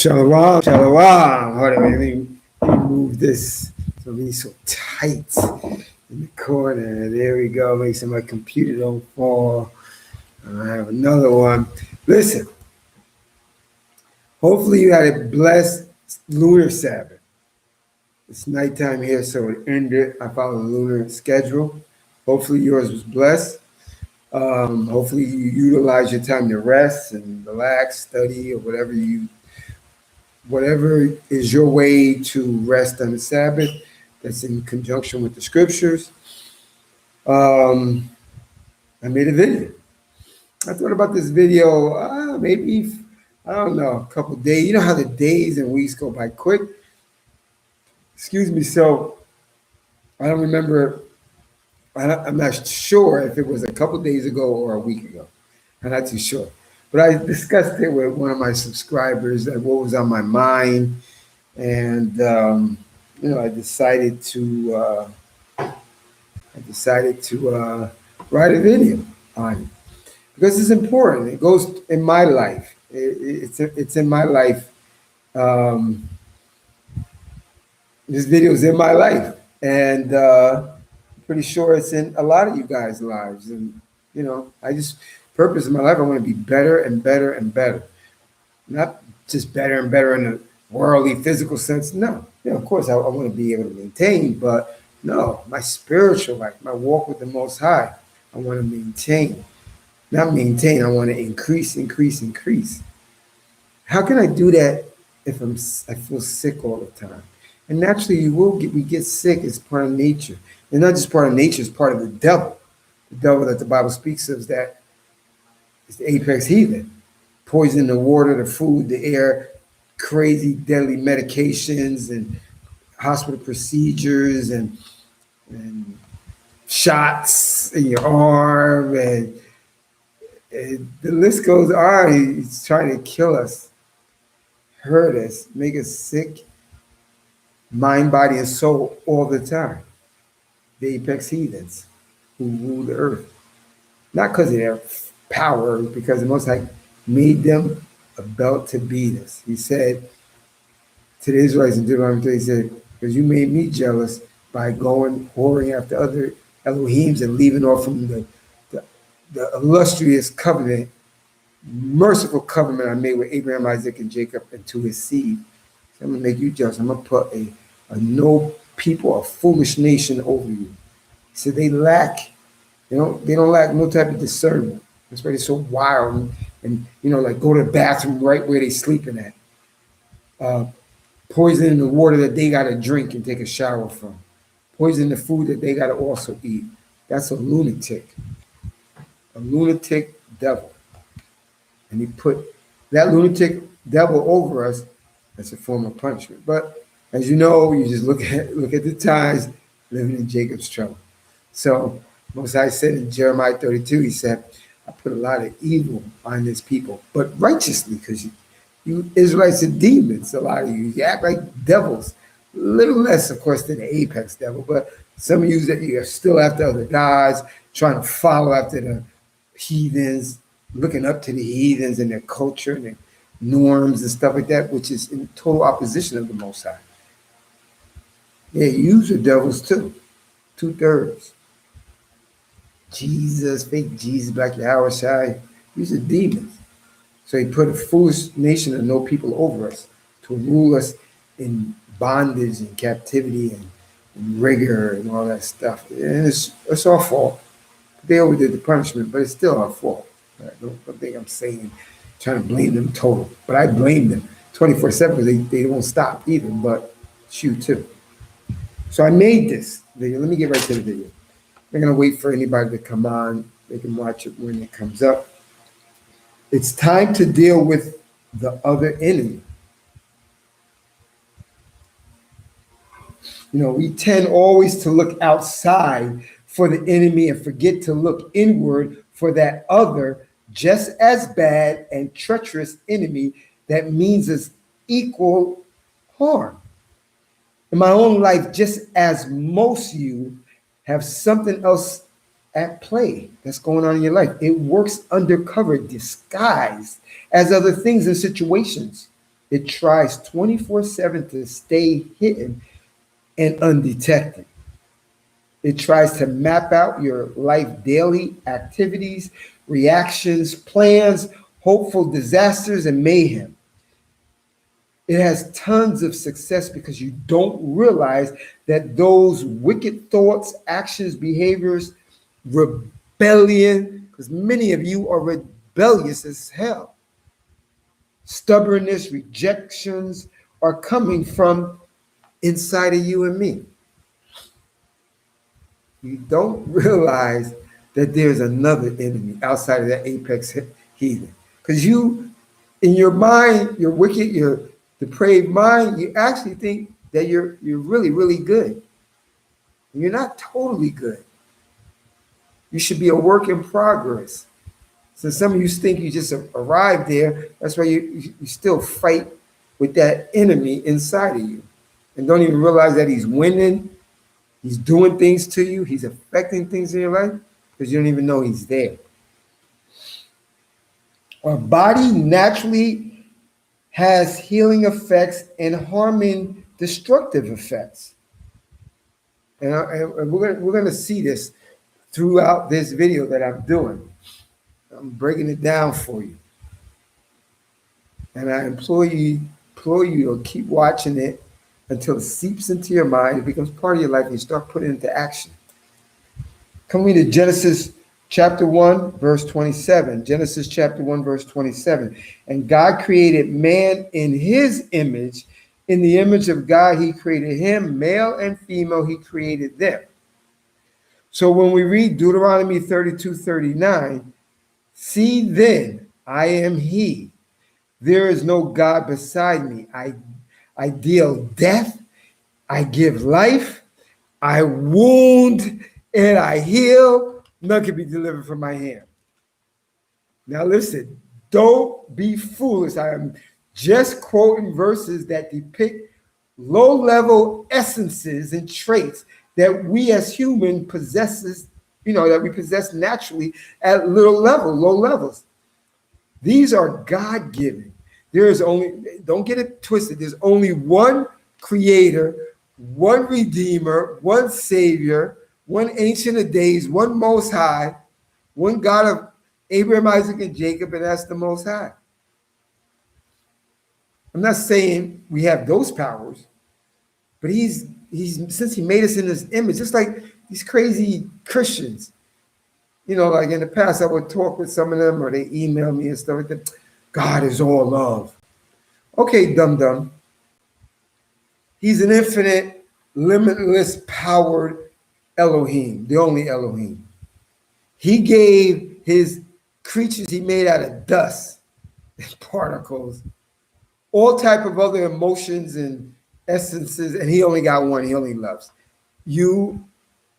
Shalom, shalom. Hold on, let me move this so be so tight in the corner. There we go. Make sure my computer don't fall. I have another one. Listen, hopefully you had a blessed lunar Sabbath. It's nighttime here, so it ended. I follow the lunar schedule. Hopefully yours was blessed. Hopefully you utilize your time to rest and relax, study, or whatever is your way to rest on the Sabbath that's in conjunction with the scriptures. Um, I made a video. I thought about this video maybe, I don't know, a couple days. You know how the days and weeks go by quick? Excuse me. So I don't remember, I'm not sure if it was a couple days ago or a week ago. I'm not too sure. But I discussed it with one of my subscribers, like what was on my mind. And I decided to write a video on it because it's important. It goes in my life. It's in my life. Um, this video is in my life, and I'm pretty sure it's in a lot of you guys' lives. And I just purpose in my life. I want to be better and better and better, not just better and better in a worldly, physical sense. No, of course, I want to be able to maintain, but no, my spiritual life, my walk with the Most High, I want to maintain. Not maintain, I want to increase, increase, increase. How can I do that if I feel sick all the time? And naturally, we get sick. It's part of nature. And not just part of nature, it's part of the devil. The devil that the Bible speaks of that is the apex heathen. Poison the water, the food, the air, crazy deadly medications and hospital procedures and shots in your arm and the list goes on. He's trying to kill us, hurt us, make us sick, mind, body, and soul all the time. The apex heathens who rule the earth. Not because of their power, because the Most High made them a belt to beat us. He said to the Israelites in Deuteronomy 30, he said, because you made me jealous by going whoring after other Elohims and leaving off from the illustrious covenant, merciful covenant I made with Abraham, Isaac, and Jacob, and to his seed. So I'm going to make you jealous. I'm going to put a no people, a foolish nation over you. He said they don't lack no type of discernment. That's why they're so wild and like go to the bathroom right where they sleeping at. Poison in the water that they got to drink and take a shower from. Poison the food that they got to also eat. That's a lunatic devil. And he put that lunatic devil over us as a form of punishment. But as you know, you just look at the times living in Jacob's trouble. So Most High said in Jeremiah 32, he said, I put a lot of evil on this people, but righteously, because you Israelites are demons, a lot of you. You act like devils. A little less, of course, than the apex devil, but some of you that you're still after other gods, trying to follow after the heathens, looking up to the heathens and their culture and their norms and stuff like that, which is in total opposition of the Most High. Yeah, you are devils too. 2/3. Jesus, fake Jesus, Black I.S.U.P.K, these are demons. So he put a foolish nation of no people over us to rule us in bondage and captivity and rigor and all that stuff. And it's our fault. They overdid the punishment, but it's still our fault. Right? Don't think I'm saying, trying to blame them total. But I blame them 24/7 because they don't stop either, but it's you too. So I made this video. Let me get right to the video. I'm going to wait for anybody to come on. They can watch it when it comes up. It's time to deal with the other enemy. We tend always to look outside for the enemy and forget to look inward for that other, just as bad and treacherous enemy that means us equal harm. In my own life, just as most of you have something else at play that's going on in your life. It works undercover, disguised as other things and situations. It tries 24/7 to stay hidden and undetected. It tries to map out your life daily activities, reactions, plans, hopeful disasters, and mayhem. It has tons of success because you don't realize that those wicked thoughts, actions, behaviors, rebellion, because many of you are rebellious as hell, stubbornness, rejections are coming from inside of you and me. You don't realize that there's another enemy outside of that apex heathen. Because you, in your mind, your wicked, your depraved mind, you actually think that you're really, really good. And you're not totally good. You should be a work in progress. So some of you think you just arrived there. That's why you still fight with that enemy inside of you. And don't even realize that he's winning. He's doing things to you. He's affecting things in your life because you don't even know he's there. Our body naturally has healing effects and harming destructive effects. And we're going to see this throughout this video that I'm doing. I'm breaking it down for you. And I implore you to keep watching it until it seeps into your mind, it becomes part of your life, and you start putting it into action. Come with me to Genesis chapter 1, verse 27. Genesis chapter 1, verse 27. And God created man in his image. In the image of God, he created him, male and female, he created them. So when we read Deuteronomy 32:39, see then, I am he. There is no God beside me. I deal death, I give life, I wound, and I heal. None can be delivered from my hand. Now listen, don't be foolish. I am just quoting verses that depict low-level essences and traits that we as human possesses, that we possess naturally at low levels. These are God-given. There is only, don't get it twisted, there's only one creator, one redeemer, one savior, one ancient of days, one most high, one God of Abraham, Isaac, and Jacob, and that's the most high. I'm not saying we have those powers, but he's since he made us in his image, just like these crazy Christians. Like in the past, I would talk with some of them or they email me and stuff like that. God is all love. Okay, dum-dum. He's an infinite, limitless, powered Elohim, the only Elohim. He gave his creatures he made out of dust and particles, all type of other emotions and essences, and he only got one. He only loves. You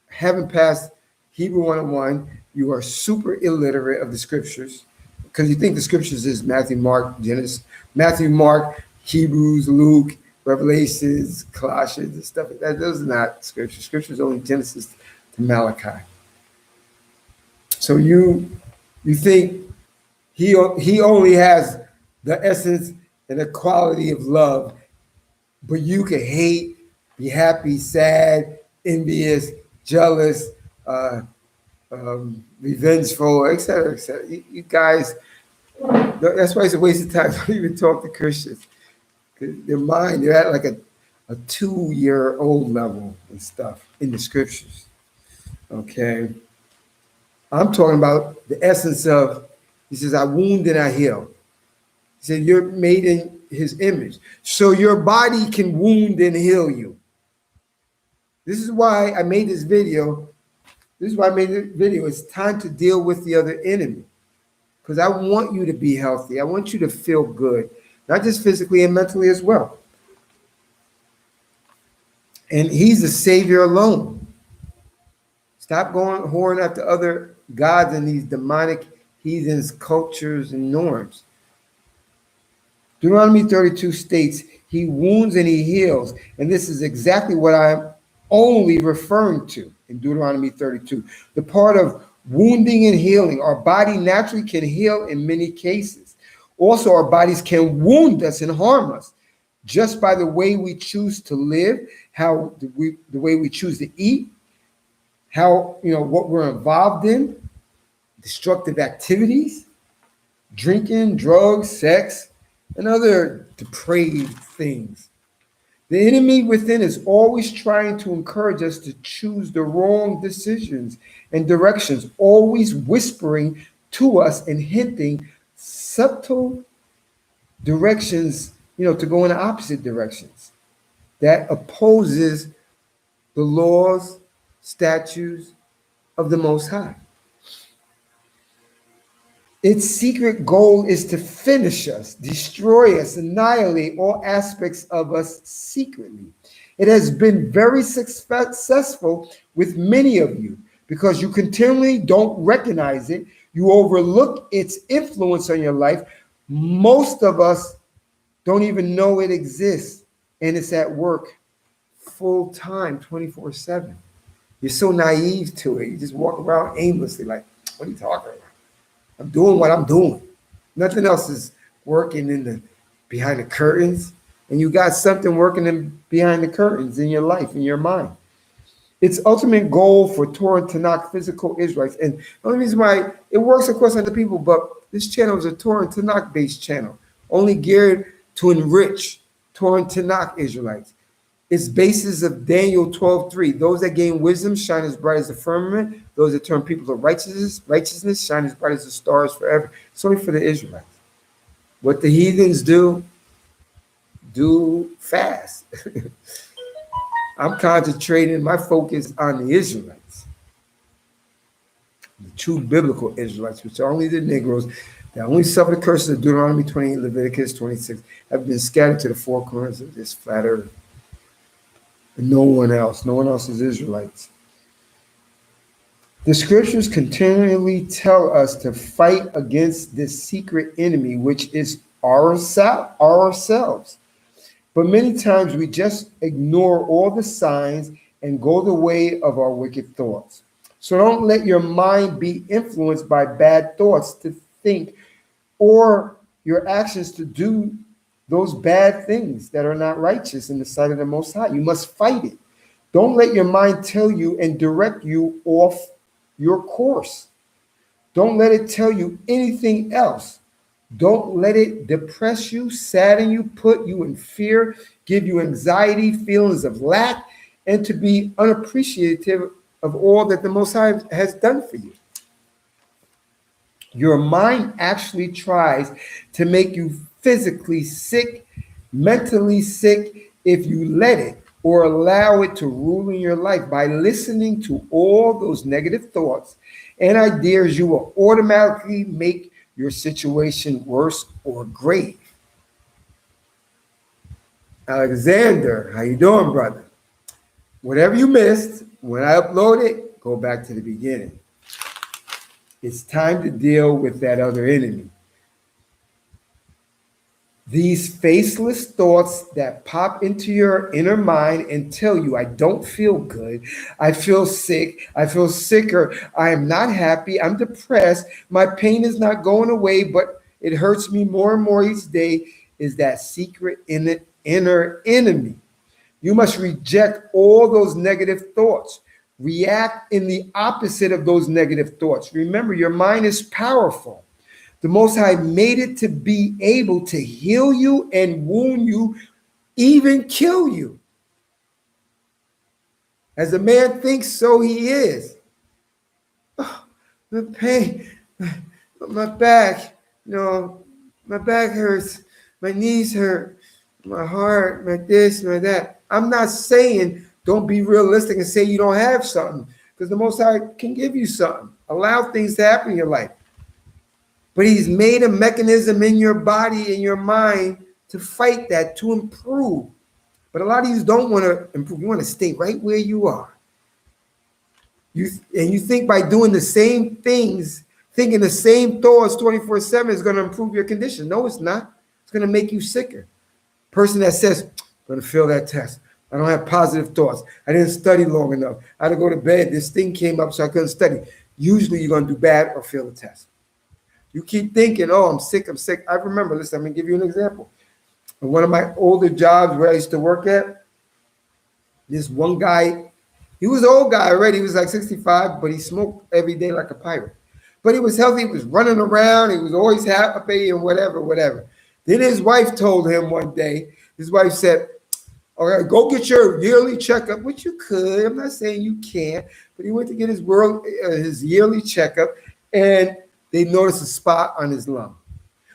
haven't passed Hebrew 101. You are super illiterate of the scriptures because you think the scriptures is Matthew, Mark, Genesis, Matthew, Mark, Hebrews, Luke, Revelations, Colossians, and stuff like that. Those are not scriptures. Scripture is only Genesis to Malachi. So you think he only has the essence and the quality of love, but you can hate, be happy, sad, envious, jealous, revengeful, etc., etc. You guys, that's why it's a waste of time. Don't even talk to Christians. Their mind, they're at like a 2-year-old level and stuff in the scriptures. Okay. I'm talking about the essence of, he says, I wound and I heal. He said, you're made in his image. So your body can wound and heal you. This is why I made this video. It's time to deal with the other enemy. Because I want you to be healthy. I want you to feel good, not just physically and mentally as well. And he's the savior alone. Stop going whoring after other gods and these demonic heathens, cultures, and norms. Deuteronomy 32 states, he wounds and he heals. And this is exactly what I'm only referring to in Deuteronomy 32. The part of wounding and healing. Our body naturally can heal in many cases. Also, our bodies can wound us and harm us just by the way we choose to live, the way we choose to eat, how, what we're involved in, destructive activities, drinking, drugs, sex, and other depraved things. The enemy within is always trying to encourage us to choose the wrong decisions and directions, always whispering to us and hinting subtle directions, to go in the opposite directions. That opposes the laws, statutes of the Most High. Its secret goal is to finish us, destroy us, annihilate all aspects of us secretly. It has been very successful with many of you because you continually don't recognize it. You overlook its influence on your life. Most of us don't even know it exists, and it's at work full time, 24/7. You're so naive to it. You just walk around aimlessly like, what are you talking about? I'm doing what I'm doing. Nothing else is working behind the curtains. And you got something working behind the curtains in your life, in your mind. Its ultimate goal for Torah and Tanakh physical Israelites. And the only reason why it works, of course, on the people, but this channel is a Torah and Tanakh based channel, only geared to enrich Torah and Tanakh Israelites. Its basis of Daniel 12:3. Those that gain wisdom shine as bright as the firmament. Those that turn people to righteousness shine as bright as the stars forever. It's only for the Israelites. What the heathens do fast. I'm concentrating my focus on the Israelites, the true biblical Israelites, which are only the Negroes that only suffer the curses of Deuteronomy 28, Leviticus 26, have been scattered to the four corners of this flat earth. And no one else is Israelites. The scriptures continually tell us to fight against this secret enemy, which is ourselves. But many times we just ignore all the signs and go the way of our wicked thoughts. So don't let your mind be influenced by bad thoughts to think or your actions to do those bad things that are not righteous in the sight of the Most High. You must fight it. Don't let your mind tell you and direct you off your course. Don't let it tell you anything else. Don't let it depress you, sadden you, put you in fear, give you anxiety, feelings of lack, and to be unappreciative of all that the Most High has done for you. Your mind actually tries to make you physically sick, mentally sick, if you let it or allow it to rule in your life by listening to all those negative thoughts and ideas. You will automatically make your situation worse or grave. Alexander, how you doing, brother? Whatever you missed, when I upload it, go back to the beginning. It's time to deal with that other enemy. These faceless thoughts that pop into your inner mind and tell you, I don't feel good, I feel sick, I feel sicker, I am not happy, I'm depressed, my pain is not going away, but it hurts me more and more each day, is that secret inner enemy. You must reject all those negative thoughts. React in the opposite of those negative thoughts. Remember, your mind is powerful. The Most High made it to be able to heal you and wound you, even kill you. As a man thinks, so he is. Oh, the pain, my back, my back hurts, my knees hurt, my heart, my this, my that. I'm not saying don't be realistic and say you don't have something, because the Most High can give you something. Allow things to happen in your life. But he's made a mechanism in your body, in your mind, to fight that, to improve. But a lot of you don't want to improve. You want to stay right where you are. You think by doing the same things, thinking the same thoughts 24/7 is going to improve your condition. No, it's not. It's going to make you sicker. Person that says, I'm going to fail that test. I don't have positive thoughts. I didn't study long enough. I had to go to bed. This thing came up, so I couldn't study. Usually you're going to do bad or fail the test. You keep thinking, oh, I'm sick, I'm sick. I remember, listen, I'm going to give you an example. In one of my older jobs where I used to work at, this one guy, he was an old guy already. He was like 65, but he smoked every day like a pirate. But he was healthy. He was running around. He was always happy and whatever, whatever. Then his wife told him one day, his wife said, all right, go get your yearly checkup, which you could. I'm not saying you can't, but he went to get his yearly checkup, and they noticed a spot on his lung.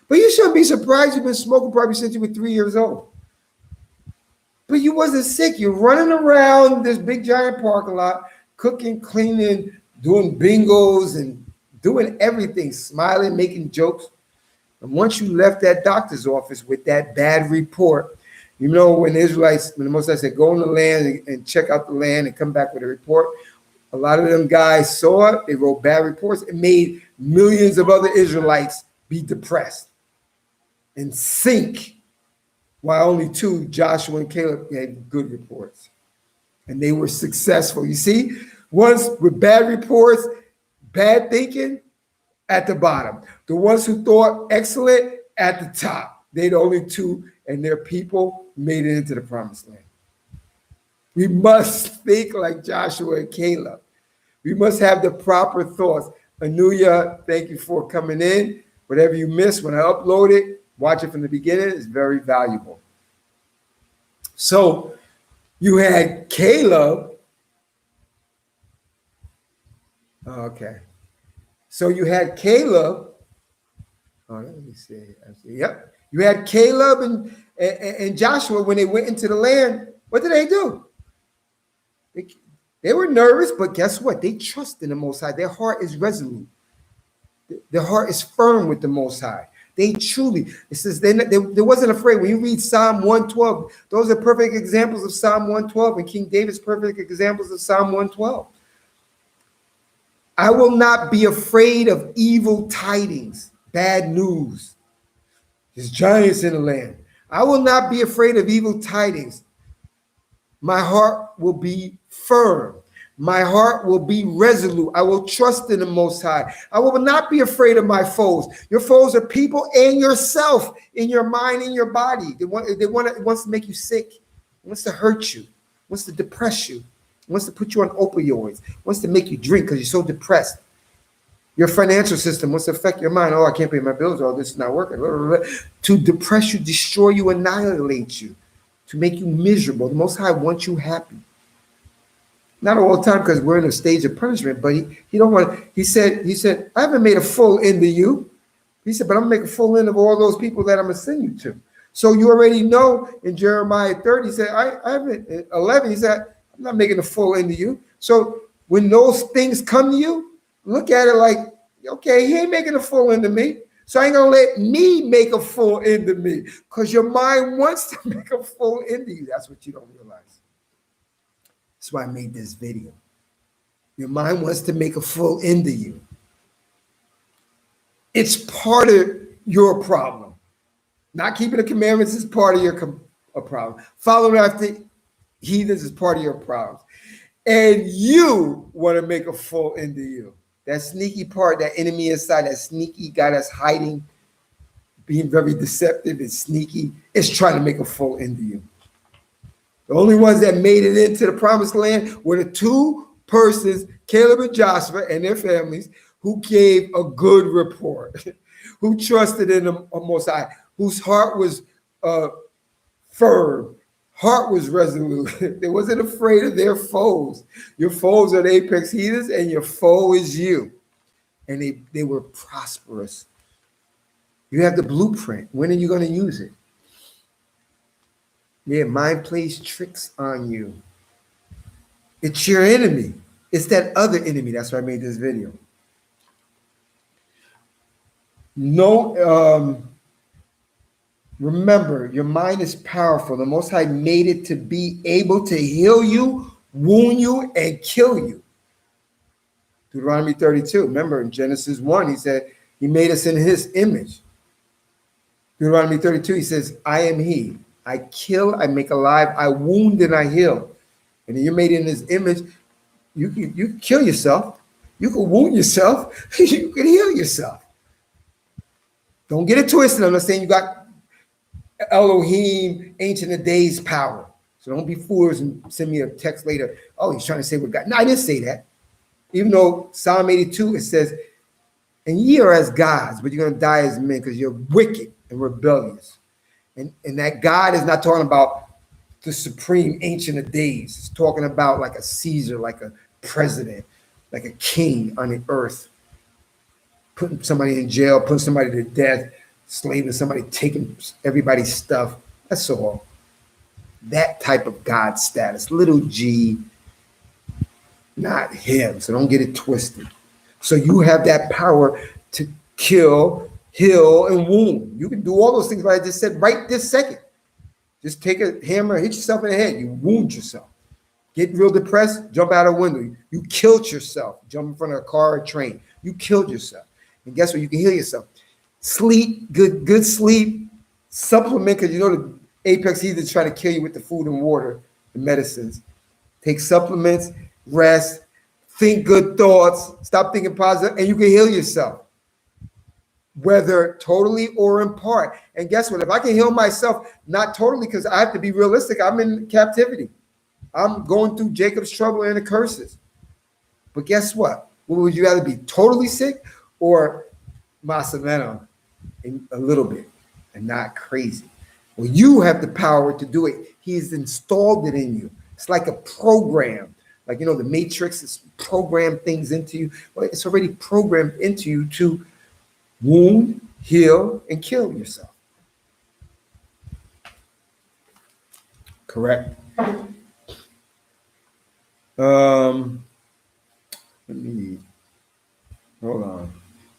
But you shouldn't be surprised. You've been smoking probably since you were 3 years old. But you wasn't sick. You're running around this big giant parking lot, cooking, cleaning, doing bingos, and doing everything, smiling, making jokes. And once you left that doctor's office with that bad report, you know, when the Most High said, go on the land and check out the land and come back with a report, a lot of them guys saw it. They wrote bad reports. It made millions of other Israelites be depressed and sink, while only two, Joshua and Caleb, had good reports. And they were successful. You see, ones with bad reports, bad thinking, at the bottom. The ones who thought excellent, at the top. They're the only two, and their people made it into the promised land. We must think like Joshua and Caleb. We must have the proper thoughts. Anuya, thank you for coming in. Whatever you missed, when I upload it, watch it from the beginning. It's very valuable. So you had Caleb. Okay. So you had Caleb. Oh, let me see. Yep. You had Caleb and Joshua when they went into the land. What did they do? They were nervous, but guess what? They trust in the Most High. Their heart is resolute. Their heart is firm with the Most High. They truly, it says they wasn't afraid. When you read Psalm 112, those are perfect examples of Psalm 112, and King David's perfect examples of Psalm 112. I will not be afraid of evil tidings, bad news. There's giants in the land. I will not be afraid of evil tidings. My heart will be firm. My heart will be resolute. I will trust in the Most High. I will not be afraid of my foes. Your foes are people and yourself, in your mind, in your body. It wants to make you sick. It wants to hurt you. It wants to depress you. It wants to put you on opioids. It wants to make you drink because you're so depressed. Your financial system wants to affect your mind. Oh, I can't pay my bills. Oh, this is not working. Blah, blah, blah. To depress you, destroy you, annihilate you, to make you miserable. The Most High wants you happy. Not all the time, because we're in a stage of punishment, but he don't want. He said, I haven't made a full end of you. He said, but I'm gonna make a full end of all those people that I'm gonna send you to. So you already know in Jeremiah 30, he said, I haven't 11, he said, I'm not making a full end of you. So when those things come to you, look at it like, okay, he ain't making a full end of me. So I ain't gonna let me make a full end of me, because your mind wants to make a full end of you. That's what you don't realize. That's why I made this video. Your mind wants to make a full end of you. It's part of your problem. Not keeping the commandments is part of your problem. Following after heathens is part of your problem. And you want to make a full end of you. That sneaky part, that enemy inside, that sneaky guy that's hiding, being very deceptive and sneaky, is trying to make a full end of you. The only ones that made it into the promised land were the two persons, Caleb and Joshua and their families, who gave a good report, who trusted in the Most High, whose heart was firm, heart was resolute. They wasn't afraid of their foes. Your foes are the apex heathens, and your foe is you. And they were prosperous. You have the blueprint. When are you going to use it? Yeah, mind plays tricks on you. It's your enemy. It's that other enemy. That's why I made this video. Remember, your mind is powerful. The Most High made it to be able to heal you, wound you, and kill you. Deuteronomy 32. Remember, in Genesis 1, he said he made us in his image. Deuteronomy 32, he says, I am he. I kill, I make alive, I wound, and I heal. And you're made in his image. You can kill yourself. You can wound yourself. You can heal yourself. Don't get it twisted. I'm not saying you got Elohim, Ancient of Days power. So don't be foolish and send me a text later. Oh, he's trying to say we're God. No, I didn't say that. Even though Psalm 82, it says, and ye are as gods, but you're going to die as men because you're wicked and rebellious. And that God is not talking about the supreme Ancient of Days. It's talking about like a Caesar, like a president, like a king on the earth, putting somebody in jail, putting somebody to death, slaving somebody, taking everybody's stuff. That's all. That type of God status, little g, not him. So don't get it twisted. So you have that power to kill, heal, and wound. You can do all those things that I just said right this second. Just take a hammer, hit yourself in the head. You wound yourself. Get real depressed, jump out a window. You killed yourself. Jump in front of a car or train. You killed yourself. And guess what? You can heal yourself. Sleep, good sleep. Supplement, because you know the apex heathen is trying to kill you with the food and water, the medicines. Take supplements, rest, think good thoughts, stop thinking positive, and you can heal yourself, whether totally or in part. And guess what? If I can heal myself, not totally, because I have to be realistic, I'm in captivity. I'm going through Jacob's trouble and the curses. But guess what? Would you rather be totally sick or masameno in a little bit and not crazy? Well, you have the power to do it. He's installed it in you. It's like a program. Like, you know, the Matrix is programmed things into you. Well, it's already programmed into you to wound, heal, and kill yourself. Correct. Let me hold on.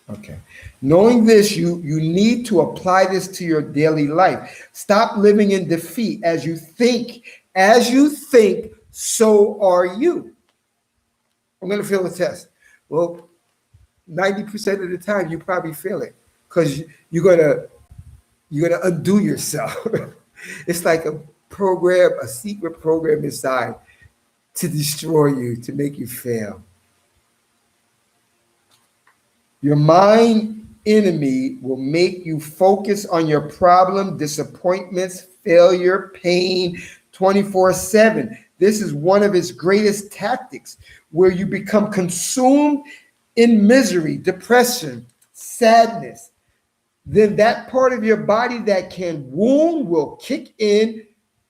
Okay. Knowing this, you need to apply this to your daily life. Stop living in defeat. As you think, so are you. I'm going to fail the test. Well, 90% of the time you probably fail it because you're gonna undo yourself. It's like a program, a secret program inside to destroy you, to make you fail. Your mind enemy will make you focus on your problem, disappointments, failure, pain 24/7. This is one of its greatest tactics, where you become consumed in misery, depression, sadness. Then that part of your body that can wound will kick in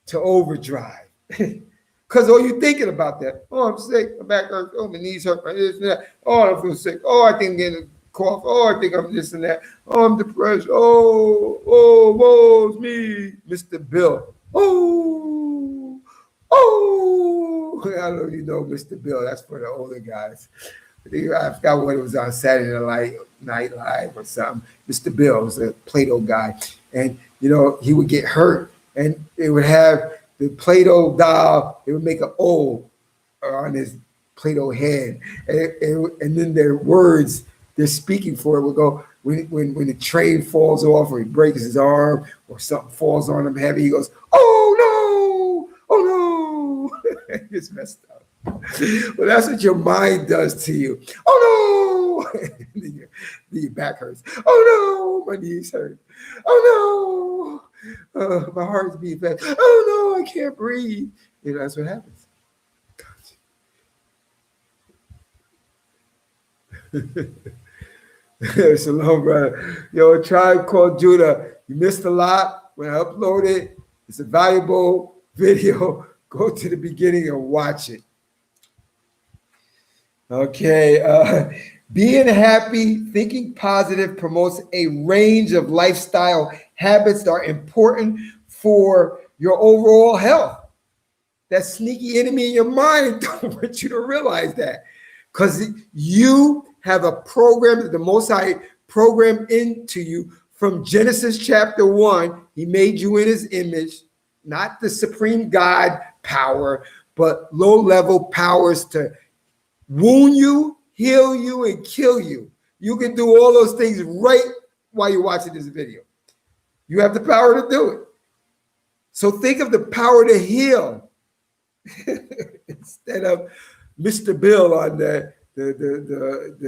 to overdrive. Because all you're thinking about that. Oh, I'm sick. My back hurts. Oh, my knees hurt. My this and that. Oh, I don't feel sick. Oh, I think I'm getting a cough. Oh, I think I'm this and that. Oh, I'm depressed. Woe's me, Mr. Bill. I don't know if you know Mr. Bill. That's for the older guys. I forgot what it was on Saturday Night Live or something. Mr. Bill was a Play-Doh guy. And, you know, he would get hurt and it would have the Play-Doh doll, it would make an O on his Play-Doh head. And then their words, they're speaking for it, would go, when the train falls off or he breaks his arm or something falls on him heavy, he goes, oh no, it's messed up. Well, that's what your mind does to you. Oh no, then your back hurts. Oh no, my knees hurt. Oh no, my heart's beating fast. Oh no, I can't breathe. You know, that's what happens. Shalom, brother. Yo, A Tribe Called Judah. You missed a lot when I uploaded. It's a valuable video. Go to the beginning and watch it. Okay. Being happy, thinking positive promotes a range of lifestyle habits that are important for your overall health. That sneaky enemy in your mind don't want you to realize that, because you have a program that the Most High programmed into you from Genesis chapter 1. He made you in his image, not the supreme God power, but low-level powers to wound you, heal you, and kill you. You can do all those things right while you're watching this video. You have the power to do it. So think of the power to heal instead of Mr. Bill on the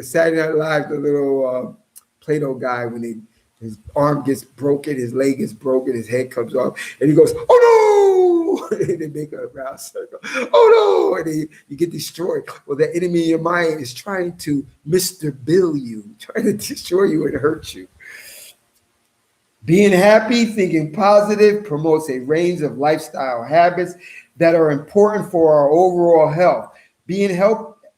Saturday Night Live, the little Play-Doh guy when they His arm gets broken, his leg gets broken, his head comes off, and he goes, "Oh no!" And they make a round circle. "Oh no!" And you get destroyed. Well, the enemy in your mind is trying to Mr. Bill you, trying to destroy you and hurt you. Being happy, thinking positive promotes a range of lifestyle habits that are important for our overall health. Being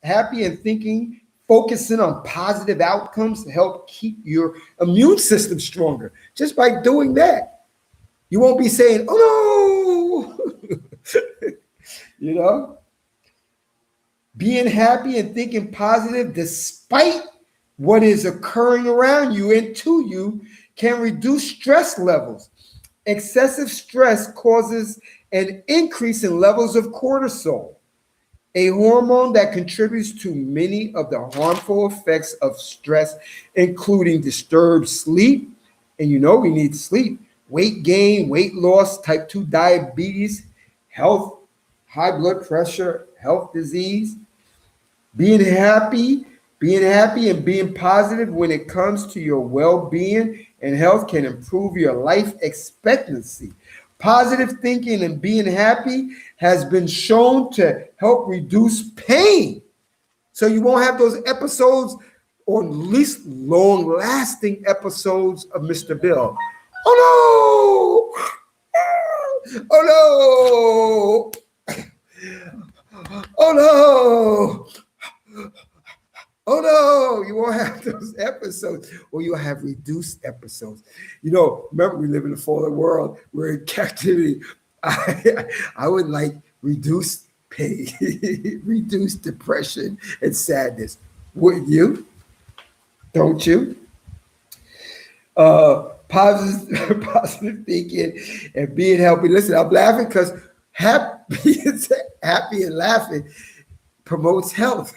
happy and thinking, focusing on positive outcomes help keep your immune system stronger. Just by doing that, you won't be saying, "Oh no," you know. Being happy and thinking positive despite what is occurring around you and to you can reduce stress levels. Excessive stress causes an increase in levels of cortisol, a hormone that contributes to many of the harmful effects of stress, including disturbed sleep. And you know we need sleep, weight gain, weight loss, type 2 diabetes, health, high blood pressure, health disease. Being happy, being happy and being positive when it comes to your well-being and health can improve your life expectancy. Positive thinking and being happy has been shown to help reduce pain. So you won't have those episodes, or at least long-lasting episodes of Mr. Bill. Oh no! Oh no! Oh no! Oh no, you won't have those episodes, or you'll have reduced episodes. You know, remember, we live in a fallen world. We're in captivity. I would like reduced pain, reduced depression and sadness. Wouldn't you? Don't you? Positive, positive thinking and being healthy. Listen, I'm laughing because happy, happy and laughing promotes health.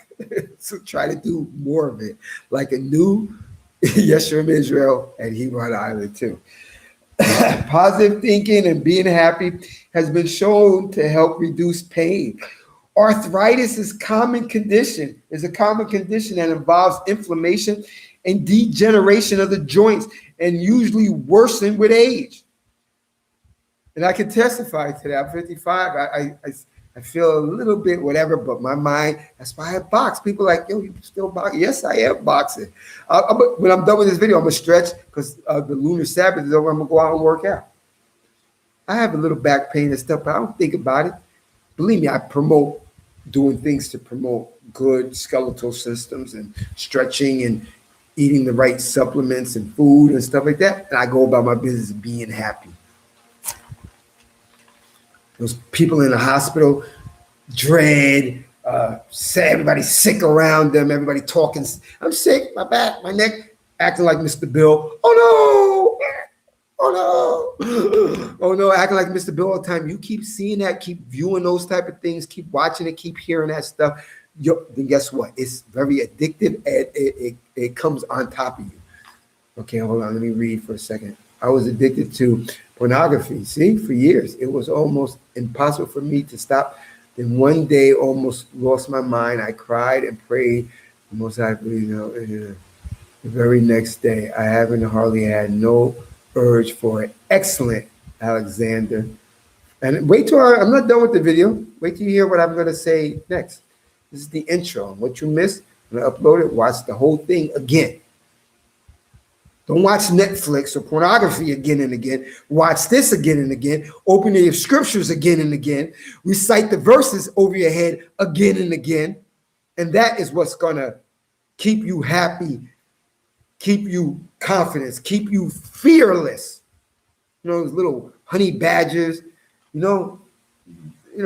So try to do more of it, like a new Yeshua Israel and Hebron Island too. Positive thinking and being happy has been shown to help reduce pain. Arthritis is a common condition that involves inflammation and degeneration of the joints and usually worsen with age. And I can testify to that. I'm 55. I feel a little bit whatever, but my mind, that's why I box. People are like, "Yo, you still boxing?" Yes, I am boxing. When I'm done with this video, I'm going to stretch because the lunar Sabbath is over. I'm going to go out and work out. I have a little back pain and stuff, but I don't think about it. Believe me, I promote doing things to promote good skeletal systems and stretching and eating the right supplements and food and stuff like that. And I go about my business being happy. Those people in the hospital, dread, say everybody's sick around them, everybody talking, "I'm sick, my back, my neck," acting like Mr. Bill. "Oh no, oh no, oh no," acting like Mr. Bill all the time. You keep seeing that, keep viewing those type of things, keep watching it, keep hearing that stuff. Then guess what? It's very addictive, and it comes on top of you. Okay, hold on, let me read for a second. I was addicted to pornography. See, for years, it was almost impossible for me to stop. Then one day, almost lost my mind. I cried and prayed. Most likely, the very next day, I haven't hardly had no urge for it. Excellent, Alexander. And wait till I'm not done with the video. Wait till you hear what I'm going to say next. This is the intro. What you missed, I'm going to upload it. Watch the whole thing again. Don't watch Netflix or pornography again and again. Watch this again and again. Open your scriptures again and again. Recite the verses over your head again and again. And that is what's going to keep you happy, keep you confident, keep you fearless. You know, those little honey badgers, you know,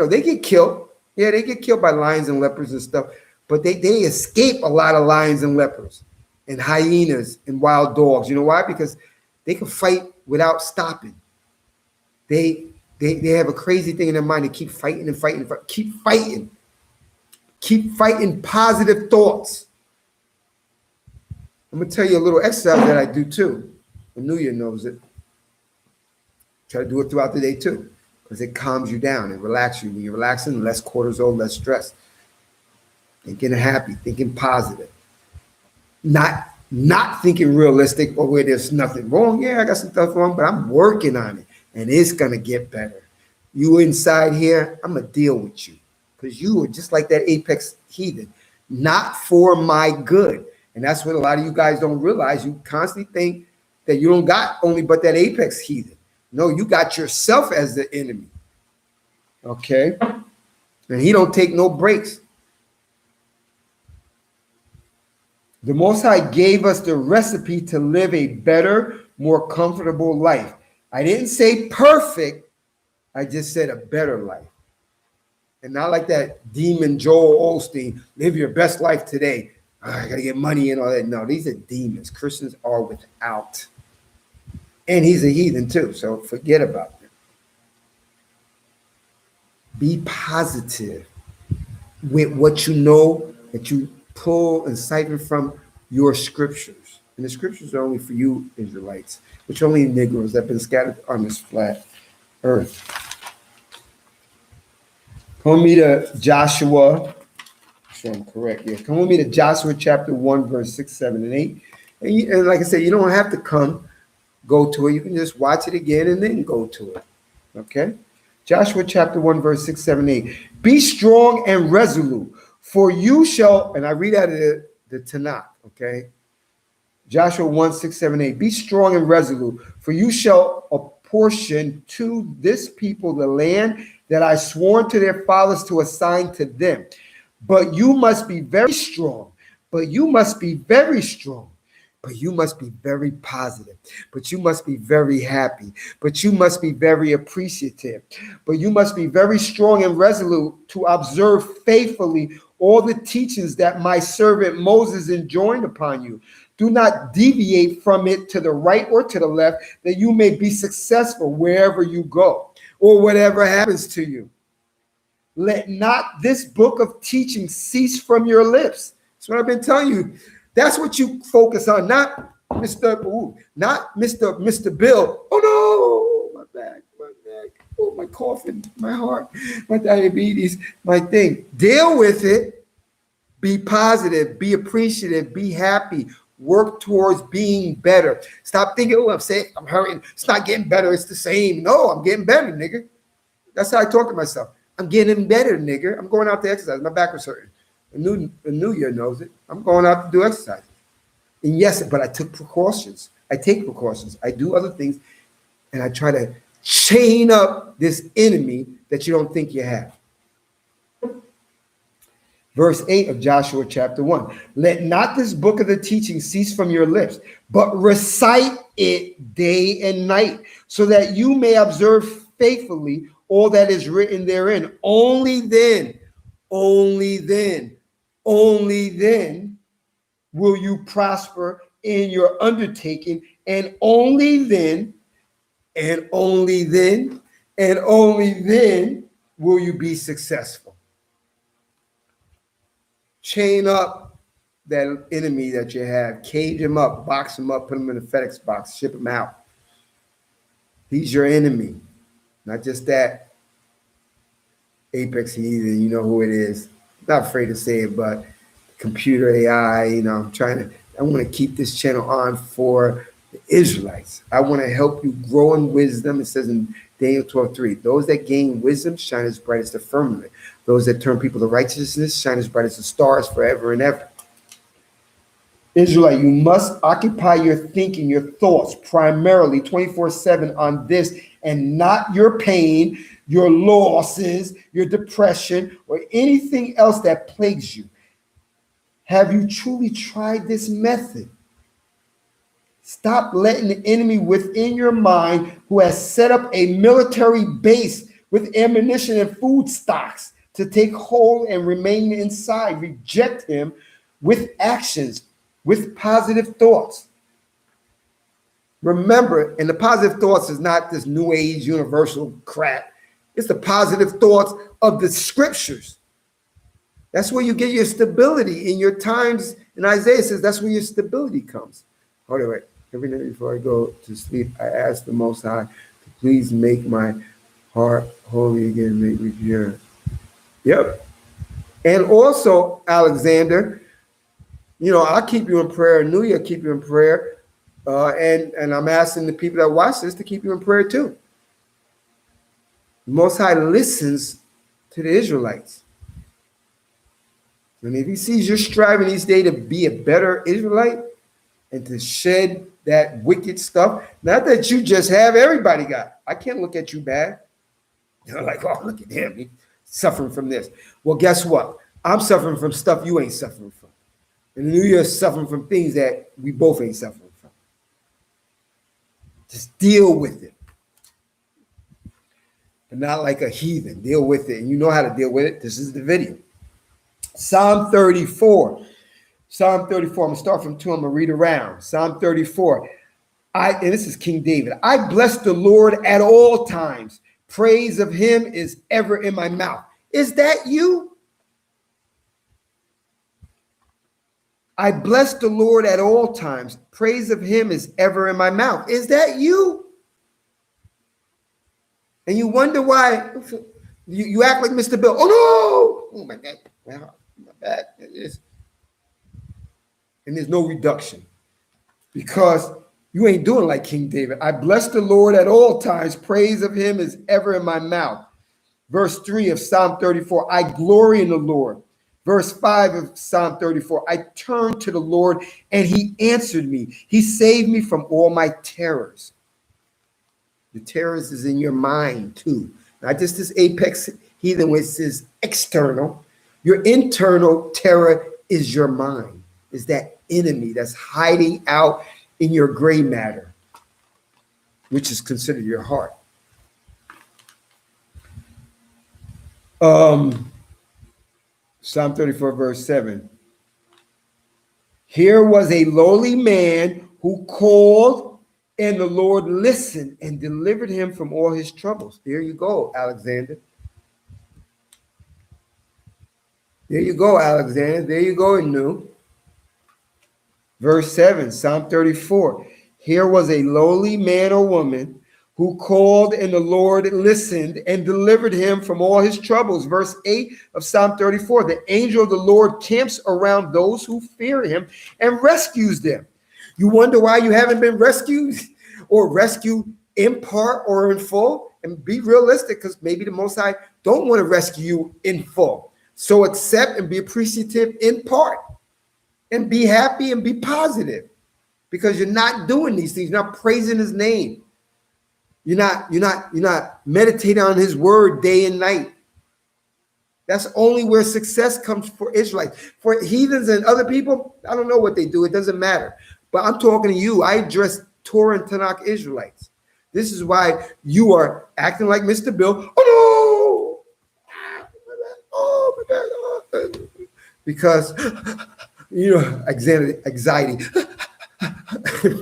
they get killed. Yeah, they get killed by lions and leopards and stuff. But they escape a lot of lions and leopards and hyenas and wild dogs. You know why? Because they can fight without stopping. They have a crazy thing in their mind. They keep fighting and fighting and keep fighting. Keep fighting positive thoughts. I'm going to tell you a little exercise that I do too. The New Year knows it. Try to do it throughout the day too, because it calms you down and relaxes you. When you're relaxing, less cortisol, less stress. Thinking happy, thinking positive. Not not thinking realistic or where there's nothing wrong. Yeah, I got some stuff wrong, but I'm working on it and it's going to get better. You inside here, I'm going to deal with you because you are just like that apex heathen, not for my good. And that's what a lot of you guys don't realize. You constantly think that you don't got only but that apex heathen. No, you got yourself as the enemy. Okay? And he don't take no breaks. The Most High gave us the recipe to live a better, more comfortable life. I didn't say perfect, I just said a better life. And not like that demon Joel Osteen, live your best life today. Oh, I got to get money and all that. No, these are demons. Christians are without. And he's a heathen too, so forget about them. Be positive with what you know that you pull and siphon from your scriptures. And the scriptures are only for you, Israelites, which are only Negroes that have been scattered on this flat earth. Come with me to Joshua. Sure I'm correct. Yeah. Come with me to Joshua chapter 1, verse 6, 7, and 8. And like I said, you don't have to go to it. You can just watch it again and then go to it. Okay? Joshua chapter 1, verse 6, 7, 8. Be strong and resolute, for you shall, and I read out of the Tanakh, okay? Joshua 1, 6, 7, 8. Be strong and resolute, for you shall apportion to this people the land that I sworn to their fathers to assign to them. But you must be very strong. But you must be very strong. But you must be very positive. But you must be very happy. But you must be very appreciative. But you must be very strong and resolute to observe faithfully all the teachings that my servant Moses enjoined upon you. Do not deviate from it to the right or to the left, that you may be successful wherever you go or whatever happens to you. Let not this book of teaching cease from your lips. That's what I've been telling you. That's what you focus on, not Mr. Bill. Oh no, my back, my neck, oh my coffin, my heart, my diabetes, my thing. Deal with it. Be positive, be appreciative, be happy. Work towards being better. Stop thinking, oh, I'm sick, I'm hurting. It's not getting better, it's the same. No, I'm getting better, nigga. That's how I talk to myself. I'm getting better, nigga. I'm going out to exercise. My back was hurting. The new year knows it. I'm going out to do exercise. And yes, but I took precautions. I take precautions. I do other things. And I try to chain up this enemy that you don't think you have. Verse 8 of Joshua chapter 1. Let not this book of the teaching cease from your lips, but recite it day and night, so that you may observe faithfully all that is written therein. Only then will you prosper in your undertaking, and only then will you be successful. Chain up that enemy that you have, cage him up, box him up, put him in a FedEx box, ship him out. He's your enemy, not just that apex heathen. You know who it is. Not afraid to say it, but computer AI. I want to keep this channel on for the Israelites. I want to help you grow in wisdom. It says in Daniel 12:3, those that gain wisdom shine as bright as the firmament. Those that turn people to righteousness shine as bright as the stars forever and ever. Israelite, you must occupy your thinking, your thoughts primarily 24/7 on this, and not your pain, your losses, your depression, or anything else that plagues you. Have you truly tried this method? Stop letting the enemy within your mind, who has set up a military base with ammunition and food stocks, to take hold and remain inside. Reject him with actions, with positive thoughts. Remember, and the positive thoughts is not this new age universal crap. It's the positive thoughts of the scriptures. That's where you get your stability in your times. And Isaiah says that's where your stability comes. Hold on, wait. Every night before I go to sleep, I ask the Most High to please make my heart holy again, make me pure. Yep. And also, Alexander, I'll keep you in prayer. New Year, keep you in prayer. And I'm asking the people that watch this to keep you in prayer too. The Most High listens to the Israelites. And if he sees you're striving each day to be a better Israelite and to shed that wicked stuff, not that you just have, everybody got. I can't look at you bad. Like, oh, look at him. He's suffering from this. Well, guess what? I'm suffering from stuff you ain't suffering from. And the New Year's suffering from things that we both ain't suffering from. Just deal with it. But not like a heathen. Deal with it. And you know how to deal with it. This is the video. Psalm 34. Psalm 34. I'm going to start from 2. I'm going to read around. Psalm 34. And this is King David. I bless the Lord at all times. Praise of him is ever in my mouth. Is that you? I bless the Lord at all times. Praise of him is ever in my mouth. Is that you? And you wonder why you act like Mr. Bill. Oh, no. Oh, my God. Wow, my bad. And there's no reduction because you ain't doing like King David. I bless the Lord at all times. Praise of him is ever in my mouth. Verse 3 of Psalm 34, I glory in the Lord. Verse 5 of Psalm 34, I turned to the Lord and he answered me. He saved me from all my terrors. The terrors is in your mind too. Not just this apex heathen, which is external. Your internal terror is your mind, is that enemy that's hiding out in your gray matter, which is considered your heart. Psalm 34, verse 7. Here was a lowly man who called, and the Lord listened and delivered him from all his troubles. There you go, Alexander. There you go, Alexander. There you go, Anu. Verse 7, Psalm 34. Here was a lowly man or woman who called, and the Lord listened and delivered him from all his troubles. Verse 8 of Psalm 34. The angel of the Lord camps around those who fear him and rescues them. You wonder why you haven't been rescued or rescued in part or in full? And be realistic, because maybe the Most High don't want to rescue you in full. So accept and be appreciative in part. And be happy and be positive, because you're not doing these things. You're not praising his name. You're not meditating on his word day and night. That's only where success comes for Israelites. For heathens and other people, I don't know what they do. It doesn't matter. But I'm talking to you. I address Torah and Tanakh Israelites. This is why you are acting like Mr. Bill. Oh, no. Oh, my God. Oh. Because anxiety,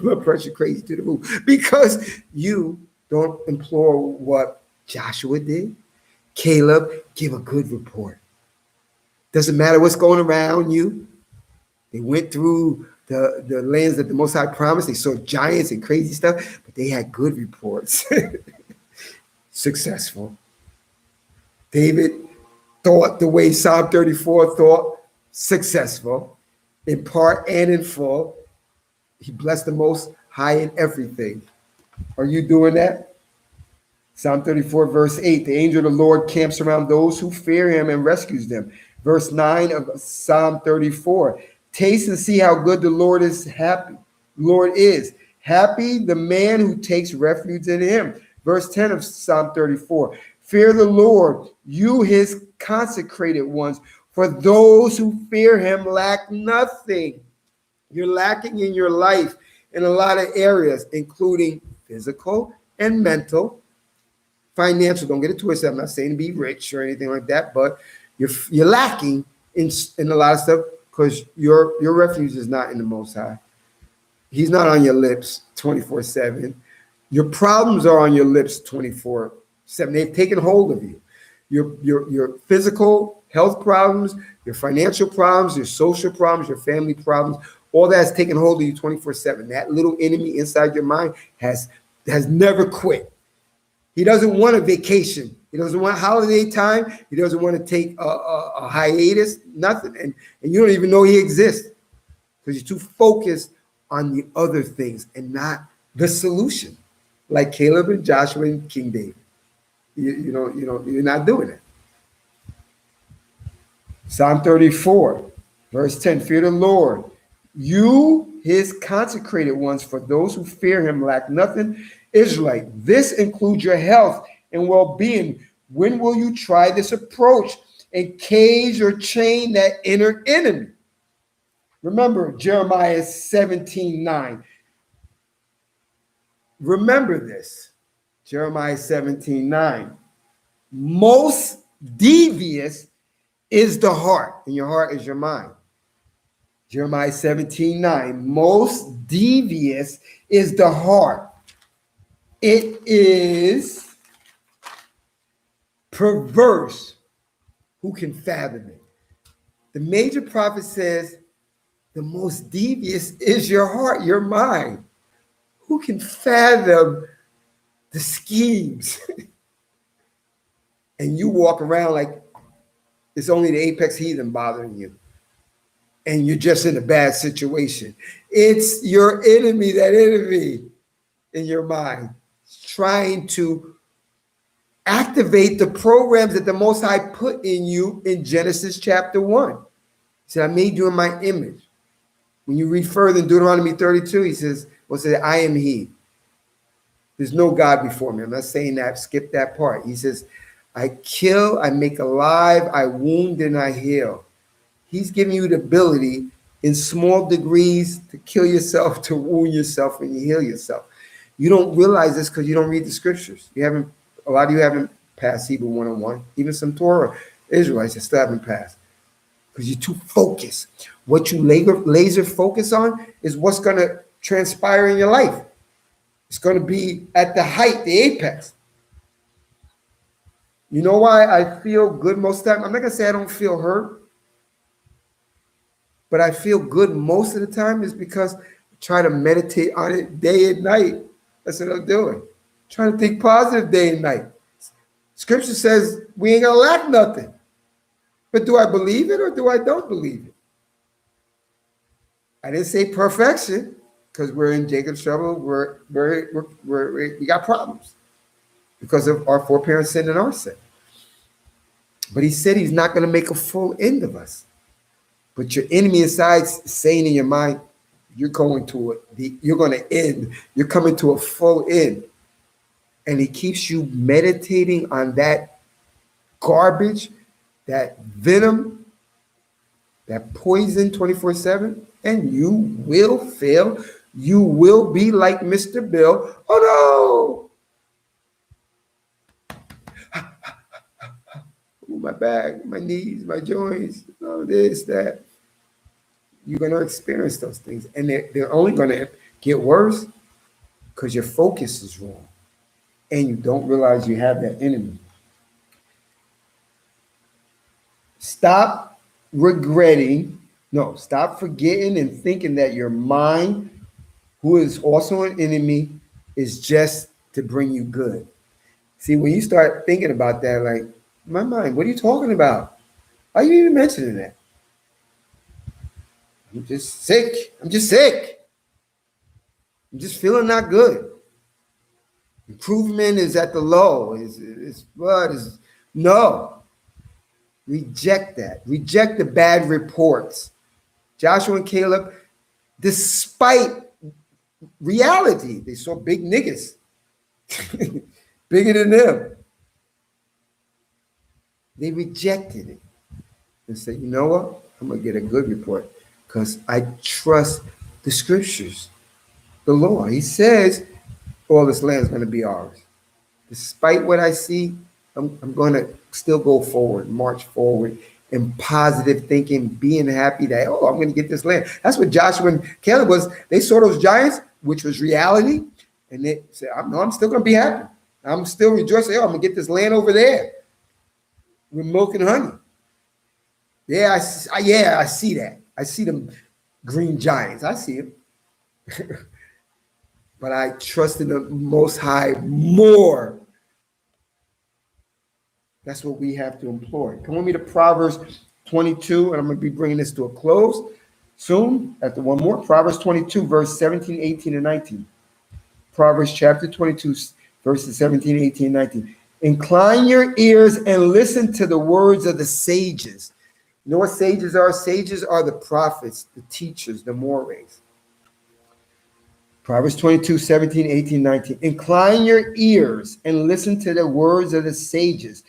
blood pressure crazy to the roof, because you don't implore what Joshua did. Caleb, give a good report. Doesn't matter what's going around you. They went through the lands that the Most High promised. They saw giants and crazy stuff, but they had good reports. Successful. David thought the way Psalm 34 thought. Successful. In part and in full. He blessed the Most High in everything. Are you doing that? Psalm 34, verse 8. The angel of the Lord camps around those who fear him and rescues them. Verse 9 of Psalm 34. Taste and see how good the Lord is happy. Lord is. Happy the man who takes refuge in him. Verse 10 of Psalm 34. Fear the Lord, you his consecrated ones. For those who fear him lack nothing. You're lacking in your life in a lot of areas, including physical and mental, financial. Don't get it twisted. I'm not saying to be rich or anything like that, but you're lacking in a lot of stuff because your refuge is not in the Most High. He's not on your lips 24/7. Your problems are on your lips 24/7. They've taken hold of you. Your physical health problems, your financial problems, your social problems, your family problems, all that's taken hold of you 24/7. That little enemy inside your mind has never quit. He doesn't want a vacation. He doesn't want holiday time. He doesn't want to take a hiatus, nothing. And you don't even know he exists. because you're too focused on the other things and not the solution, like Caleb and Joshua and King David. You're not doing it. Psalm 34, verse 10, fear the Lord. You, his consecrated ones, for those who fear him lack nothing. Israelite, this includes your health and well-being. When will you try this approach and cage or chain that inner enemy? Remember Jeremiah 17:9. Remember this. Jeremiah 17:9. Most devious is the heart, and your heart is your mind. Jeremiah 17:9. Most devious is the heart. It is perverse. Who can fathom it? The major prophet says the most devious is your heart, your mind. Who can fathom the schemes? And you walk around like it's only the apex heathen bothering you. And you're just in a bad situation. It's your enemy, that enemy in your mind, trying to activate the programs that the Most High put in you in Genesis chapter 1. He said, I made you in my image. When you read further in Deuteronomy 32, he says, I am he. There's no God before me. I'm not saying that, skip that part. He says, I kill, I make alive, I wound, and I heal. He's giving you the ability in small degrees to kill yourself, to wound yourself, and you heal yourself. You don't realize this because you don't read the scriptures. A lot of you haven't passed Hebrew 101. Even some Torah Israelites that still haven't passed because you're too focused. What you laser focus on is what's going to transpire in your life. It's going to be at the height, the apex. You know why I feel good most of the time? I'm not going to say I don't feel hurt, but I feel good most of the time is because I try to meditate on it day and night. That's what I'm doing. Trying to think positive day and night. Scripture says we ain't gonna lack nothing. But do I believe it or do I don't believe it? I didn't say perfection because we're in Jacob's trouble. We got problems because of our foreparents' sin and our sin. But he said he's not going to make a full end of us. But your enemy inside is saying in your mind, you're going to you're going to end. You're coming to a full end. And he keeps you meditating on that garbage, that venom, that poison 24/7, and you will fail. You will be like Mr. Bill. Oh no! Ooh, my back, my knees, my joints, oh, this, that. You're going to experience those things, and they're only going to get worse because your focus is wrong, and you don't realize you have that enemy. Stop forgetting and thinking that your mind, who is also an enemy, is just to bring you good. See, when you start thinking about that, like, my mind, what are you talking about? Why are you even mentioning that? I'm just sick. I'm just feeling not good. Improvement is at the low. No. Reject that. Reject the bad reports. Joshua and Caleb, despite reality, they saw big niggas, bigger than them. They rejected it and said, you know what? I'm going to get a good report because I trust the scriptures, the Lord. He says all this land is going to be ours. Despite what I see, I'm going to still go forward, march forward in positive thinking, being happy that, I'm going to get this land. That's what Joshua and Caleb was. They saw those giants, which was reality, and they said, I'm still going to be happy. I'm still rejoicing. I'm going to get this land over there with milk and honey. Yeah, I see that. I see them green giants. I see them. But I trust in the Most High more. That's what we have to employ. Come with me to Proverbs 22, and I'm going to be bringing this to a close. Soon, after one more, Proverbs 22, verse 17, 18, and 19. Proverbs chapter 22, verses 17, 18, and 19. Incline your ears and listen to the words of the sages. You know what sages are? Sages are the prophets, the teachers, the mores. Proverbs 22, 17, 18, 19. Incline your ears and listen to the words of the sages.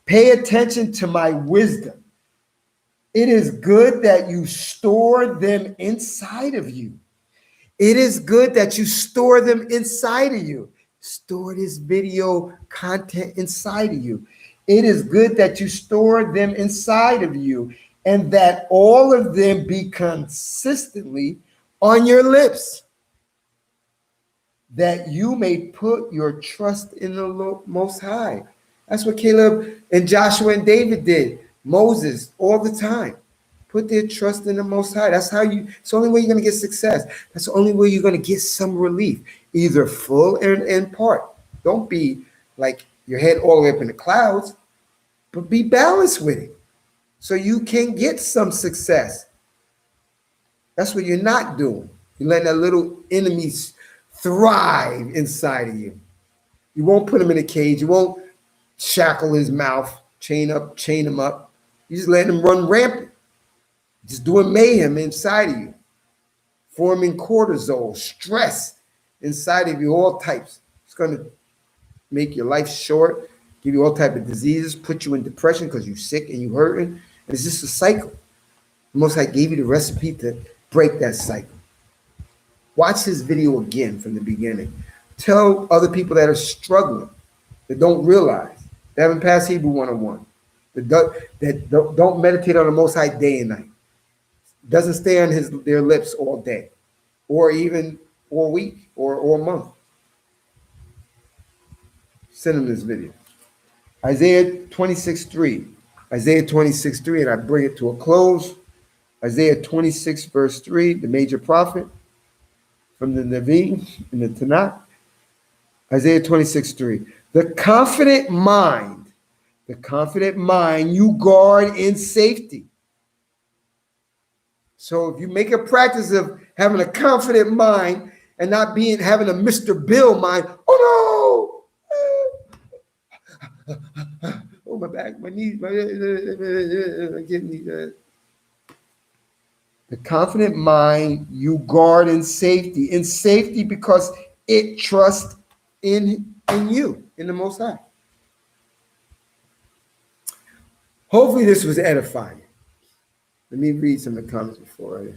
Pay attention to my wisdom. It is good that you store them inside of you. It is good that you store them inside of you. Store this video content inside of you. It is good that you store them inside of you and that all of them be consistently on your lips, that you may put your trust in the Most High. That's what Caleb and Joshua and David did. Moses, all the time. Put their trust in the Most High. That's how it's the only way you're going to get success. That's the only way you're going to get some relief, either full and in part. Don't be like your head all the way up in the clouds, but be balanced with it so you can get some success. That's what you're not doing. You're letting that little enemy thrive inside of you. You won't put him in a cage. You won't shackle his mouth, chain him up. You just let him run rampant. Just doing mayhem inside of you, forming cortisol, stress inside of you, all types. It's going to make your life short, give you all type of diseases, put you in depression because you're sick and you're hurting. And it's just a cycle. The Most High gave you the recipe to break that cycle. Watch this video again from the beginning. Tell other people that are struggling, that don't realize, they haven't passed Hebrew 101, that don't meditate on the Most High day and night. Doesn't stay on their lips all day, or even all week, or a month. Send them this video. Isaiah 26:3. Isaiah 26:3, and I bring it to a close. Isaiah 26, verse 3, the major prophet from the Nevi in the Tanakh. Isaiah 26:3. The confident mind you guard in safety. So if you make a practice of having a confident mind and not having a Mr. Bill mind, oh no, oh my back, my knees, my kidney. The confident mind you guard in safety because it trusts in you, in the Most High. Hopefully this was edifying. Let me read some of the comments before I.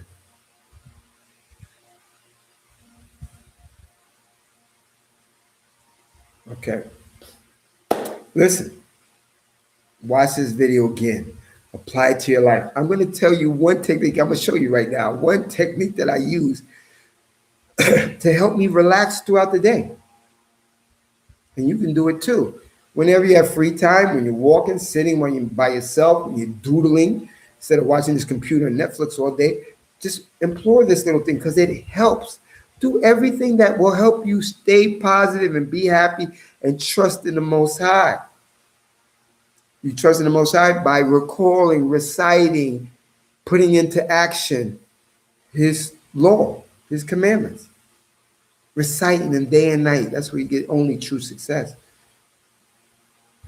Okay. Listen. Watch this video again. Apply it to your life. I'm going to tell you one technique. I'm going to show you right now. One technique that I use to help me relax throughout the day. And you can do it too. Whenever you have free time, when you're walking, sitting, when you're by yourself, when you're doodling, instead of watching this computer and Netflix all day, just employ this little thing because it helps. Do everything that will help you stay positive and be happy and trust in the Most High. You trust in the Most High by recalling, reciting, putting into action His law, His commandments. Reciting them day and night. That's where you get only true success.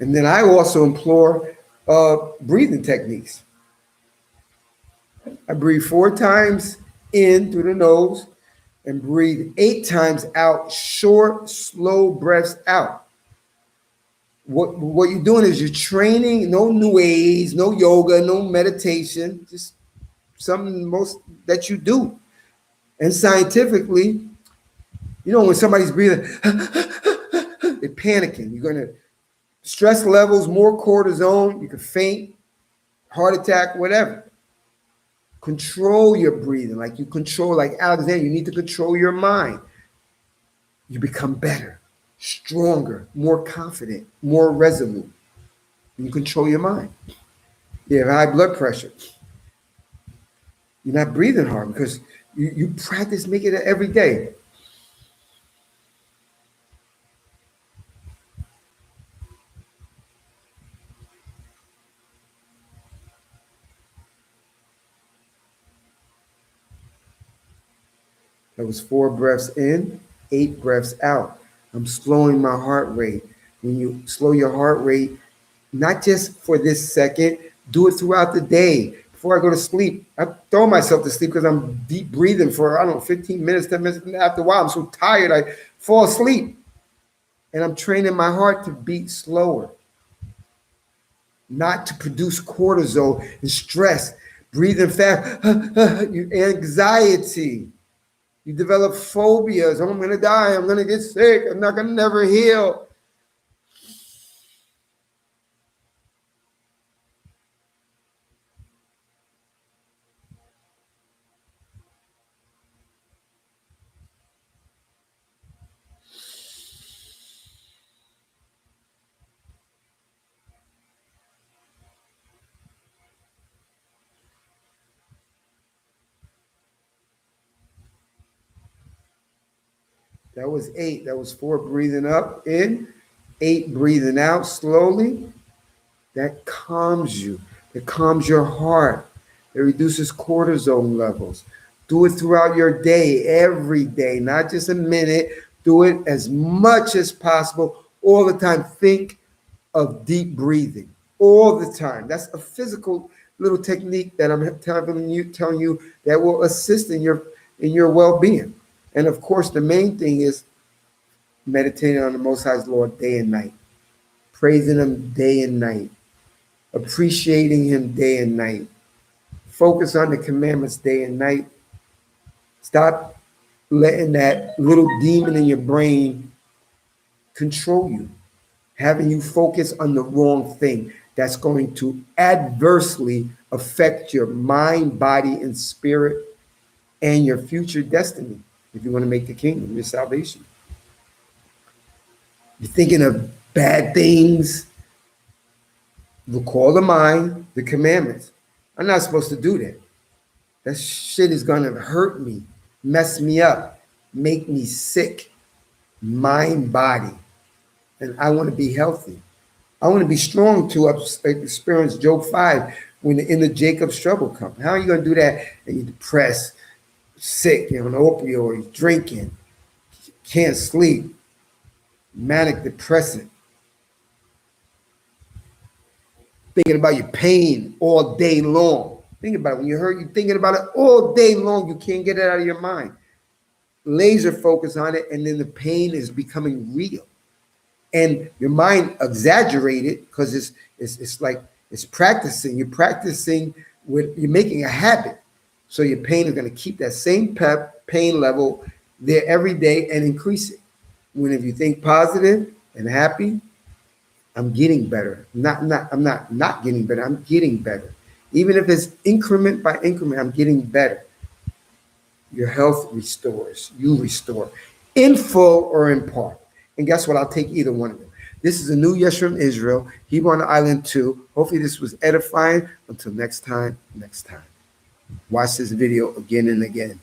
And then I also implore breathing techniques. I breathe 4 times in through the nose and breathe 8 times out, short, slow breaths out. What you're doing is you're training, no new age, no yoga, no meditation, just something most that you do. And scientifically, when somebody's breathing, they're panicking. You're going to stress levels, more cortisone, you can faint, heart attack, whatever. Control your breathing like you control, like Alexander, you need to control your mind. You become better, stronger, more confident, more resolute. You control your mind. You have high blood pressure. You're not breathing hard because you practice making it every day. That was 4 breaths in, 8 breaths out. I'm slowing my heart rate. When you slow your heart rate, not just for this second, do it throughout the day. Before I go to sleep, I throw myself to sleep because I'm deep breathing for, I don't know, 15 minutes, 10 minutes. After a while, I'm so tired, I fall asleep. And I'm training my heart to beat slower, not to produce cortisol and stress, breathing fast, anxiety. You develop phobias. Oh, I'm going to die. I'm going to get sick. I'm not going to never heal. That was 8. That was 4 breathing up in, 8 breathing out slowly. That calms you. That calms your heart. It reduces cortisol levels. Do it throughout your day, every day, not just a minute. Do it as much as possible all the time. Think of deep breathing all the time. That's a physical little technique that I'm telling you that will assist in your well-being. And of course, the main thing is meditating on the Most High's Lord day and night, praising Him day and night, appreciating Him day and night. Focus on the commandments day and night. Stop letting that little demon in your brain control you, having you focus on the wrong thing. That's going to adversely affect your mind, body, and spirit and your future destiny if you want to make the kingdom your salvation. You're thinking of bad things, recall the mind, the commandments. I'm not supposed to do that. That shit is going to hurt me, mess me up, make me sick, mind, body. And I want to be healthy. I want to be strong to experience Job 5 when the end of Jacob's trouble comes. How are you going to do that? And you're depressed, sick, you're on opioids, drinking, can't sleep, manic depressant, thinking about your pain all day long. Think about it. When you're hurt, you're thinking about it all day long. You can't get it out of your mind. Laser focus on it, and then the pain is becoming real. And your mind exaggerated because it's like it's practicing. You're practicing with you're making a habit. So your pain is going to keep that same pain level there every day and increase it. When if you think positive and happy, I'm getting better. I'm not getting better. I'm getting better. Even if it's increment by increment, I'm getting better. Your health restores. You restore in full or in part. And guess what? I'll take either one of them. This is a new Yes from Israel. Hebrew on the Island 2. Hopefully this was edifying. Until next time. Watch this video again and again.